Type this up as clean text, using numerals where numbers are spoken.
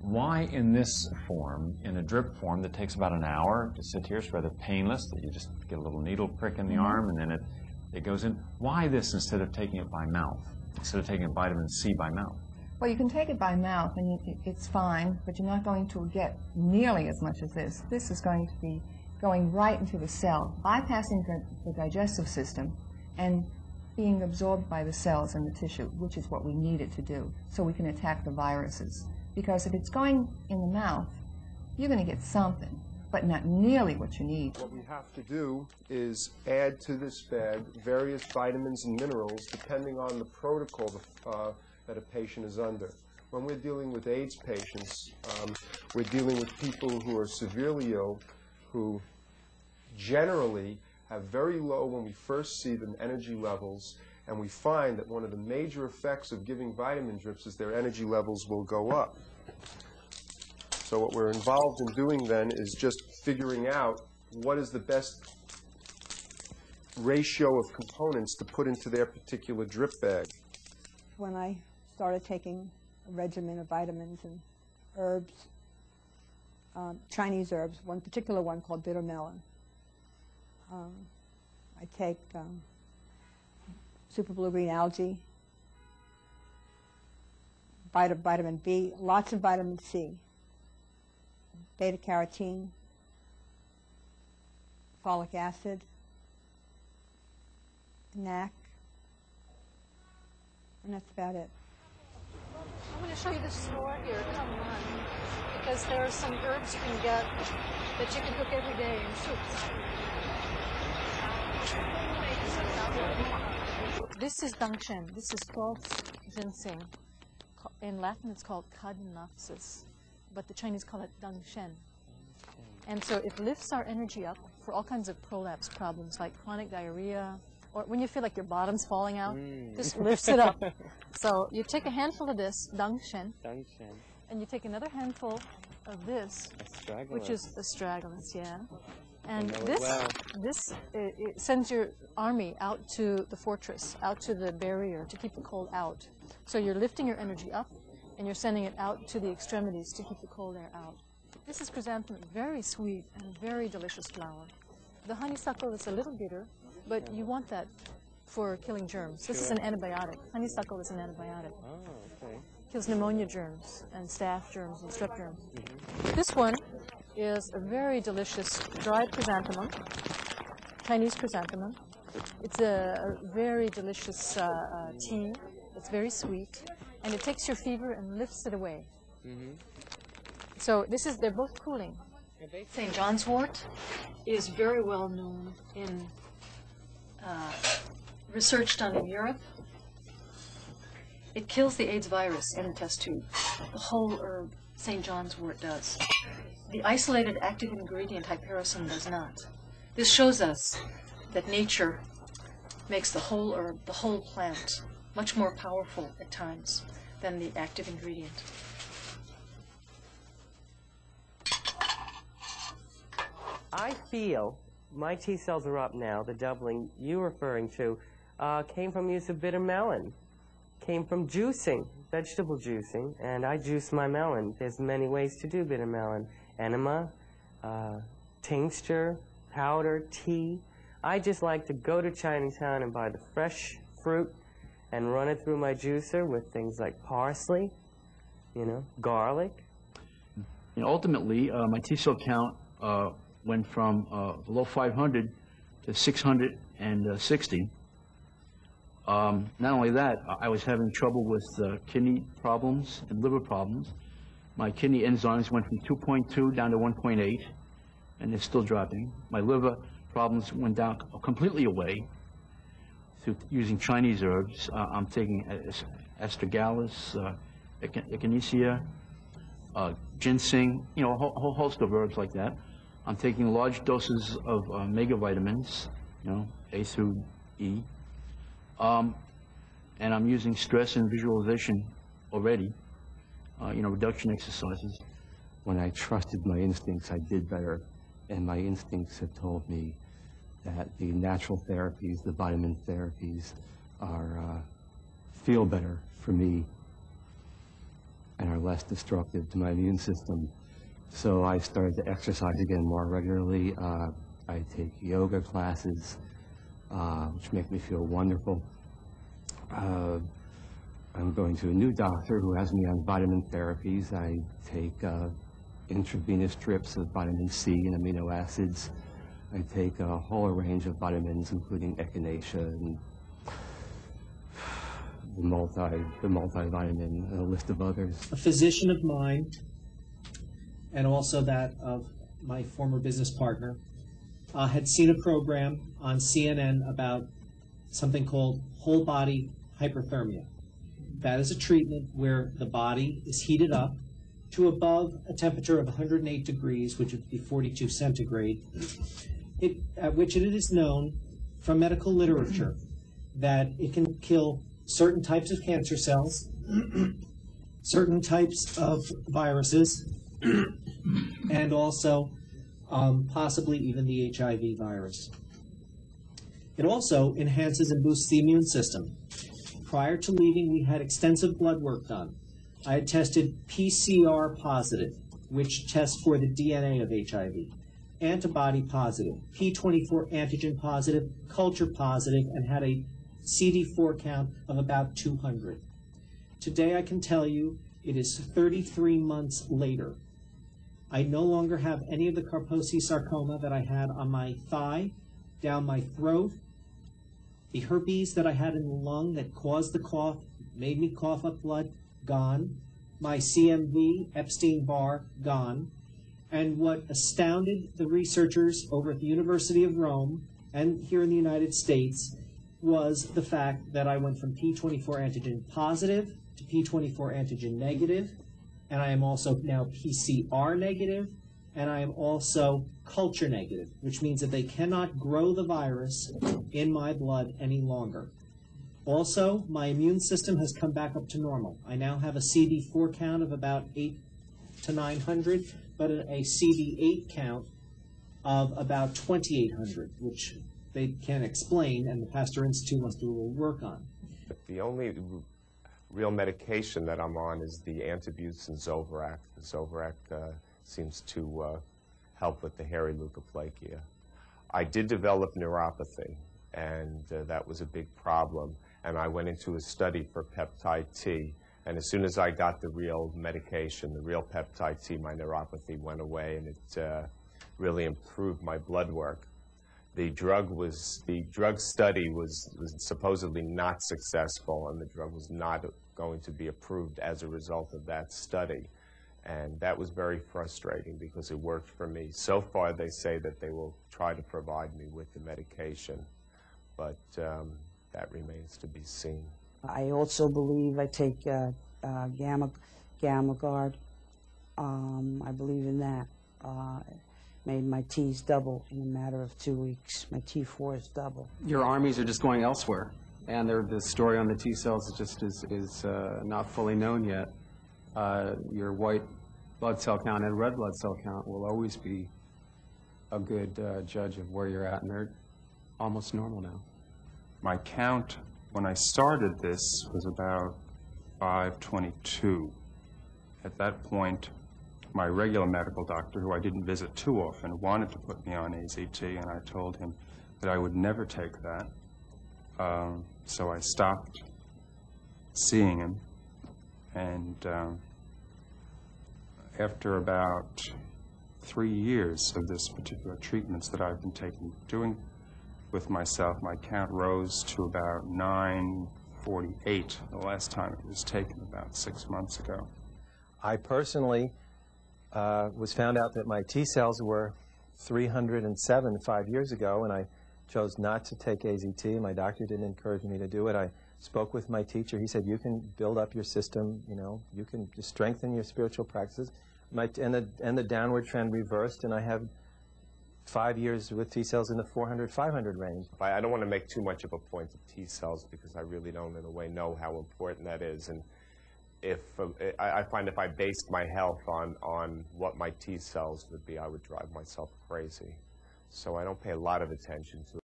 Why in this form, in a drip form that takes about an hour to sit here, it's rather painless, that you just get a little needle prick in the arm and then it goes in. Why this instead of taking it by mouth, instead of taking vitamin C by mouth? Well, you can take it by mouth and it's fine, but you're not going to get nearly as much as this. This is going to be going right into the cell, bypassing the digestive system and being absorbed by the cells in the tissue, which is what we need it to do, so we can attack the viruses. Because if it's going in the mouth, you're going to get something, but not nearly what you need. What we have to do is add to this bag various vitamins and minerals depending on the protocol that a patient is under. When we're dealing with AIDS patients, we're dealing with people who are severely ill, who generally have very low, when we first see them, energy levels, and we find that one of the major effects of giving vitamin drips is their energy levels will go up. So what we're involved in doing then is just figuring out what is the best ratio of components to put into their particular drip bag. When I started taking a regimen of vitamins and herbs, Chinese herbs, one particular one called bitter melon. I take super blue green algae, vitamin B, lots of vitamin C, beta carotene, folic acid, NAC, and that's about it. I'm going to show you the store here. Come on, because there are some herbs you can get that you can cook every day in soups. This is dangshen. This is false ginseng. In Latin, it's called cadenopsis, but the Chinese call it dangshen. And so it lifts our energy up for all kinds of prolapse problems, like chronic diarrhea, or when you feel like your bottom's falling out, this lifts it up. So you take a handful of this, dangshen, and you take another handful of this, which is astragalus, yeah. And this it sends your army out to the fortress, out to the barrier to keep the cold out. So you're lifting your energy up, and you're sending it out to the extremities to keep the cold air out. This is chrysanthemum, very sweet and very delicious flower. The honeysuckle is a little bitter, but you want that for killing germs. This is an antibiotic. Honeysuckle is an antibiotic. Oh, okay. Kills pneumonia germs and staph germs and strep germs. This one is a very delicious dried chrysanthemum, Chinese chrysanthemum. It's a very delicious tea. It's very sweet, and it takes your fever and lifts it away. So they're both cooling. St. John's wort is very well known in research done in Europe. It kills the AIDS virus in the test tube. The whole herb, St. John's wort, does. The isolated active ingredient, hypericin, does not. This shows us that nature makes the whole herb, the whole plant, much more powerful at times than the active ingredient. I feel my T cells are up now. The doubling you're referring to came from use of bitter melon, came from juicing, vegetable juicing, and I juice my melon. There's many ways to do bitter melon. Enema, tincture, powder, tea. I just like to go to Chinatown and buy the fresh fruit and run it through my juicer with things like parsley, garlic. Ultimately, my T cell count went from below 500 to 660. Not only that, I was having trouble with kidney problems and liver problems. My kidney enzymes went from 2.2 down to 1.8, and they're still dropping. My liver problems went down completely away through using Chinese herbs. I'm taking astragalus, echinacea, ginseng, a whole host of herbs like that. I'm taking large doses of mega vitamins, A through E. And I'm using stress and visualization already, reduction exercises. When I trusted my instincts, I did better, and my instincts have told me that the natural therapies, the vitamin therapies, feel better for me. and are less destructive to my immune system. So I started to exercise again more regularly. I take yoga classes, which make me feel wonderful. I'm going to a new doctor who has me on vitamin therapies. I take intravenous drips of vitamin C and amino acids. I take a whole range of vitamins, including echinacea and the multivitamin, and a list of others. A physician of mine, and also that of my former business partner, had seen a program on CNN about something called whole body hyperthermia. That is a treatment where the body is heated up to above a temperature of 108 degrees, which would be 42 centigrade, at which it is known from medical literature that it can kill certain types of cancer cells, certain types of viruses, and also possibly even the HIV virus. It also enhances and boosts the immune system. Prior to leaving, we had extensive blood work done. I had tested PCR positive, which tests for the DNA of HIV, antibody positive, P24 antigen positive, culture positive, and had a CD4 count of about 200. Today I can tell you it is 33 months later. I no longer have any of the Kaposi sarcoma that I had on my thigh, down my throat, the herpes that I had in the lung that caused the cough, made me cough up blood, gone. My CMV, Epstein-Barr, gone. And what astounded the researchers over at the University of Rome and here in the United States was the fact that I went from P24 antigen positive to P24 antigen negative, and I am also now PCR negative, and I am also culture negative, which means that they cannot grow the virus in my blood any longer. Also, my immune system has come back up to normal. I now have a CD4 count of about 800 to 900, but a CD8 count of about 2,800, which they can't explain, and the Pasteur Institute wants to do a little work on. The only real medication that I'm on is the antibutin Zovirac. The Zovirac seems to help with the hairy leukoplakia. I did develop neuropathy, and that was a big problem. And I went into a study for peptide T, and as soon as I got the real medication, the real peptide T, my neuropathy went away, and it really improved my blood work. The drug study was supposedly not successful, and the drug was not going to be approved as a result of that study. And that was very frustrating because it worked for me. So far, they say that they will try to provide me with the medication, but that remains to be seen. I also believe I take Gamma Guard. I believe in that. Made my T's double in a matter of 2 weeks. My T4 is double. Your armies are just going elsewhere, and the story on the T cells is not fully known yet. Your white blood cell count and red blood cell count will always be a good judge of where you're at, and they're almost normal now. My count when I started this was about 522. At that point, my regular medical doctor, who I didn't visit too often, wanted to put me on AZT, and I told him that I would never take that. So I stopped seeing him, and after about 3 years of this particular treatments that I've been doing with myself, my count rose to about 948 the last time it was taken about 6 months ago. I personally was found out that my T cells were 307 5 years ago, and I chose not to take AZT. My doctor didn't encourage me to do it. I spoke with my teacher. He said, you can build up your system, you know, you can just strengthen your spiritual practices. And the downward trend reversed, and I have 5 years with T cells in the 400, 500 range. I don't want to make too much of a point of T cells because I really don't in a way know how important that is. And if I find if I based my health on what my T cells would be, I would drive myself crazy. So I don't pay a lot of attention to it.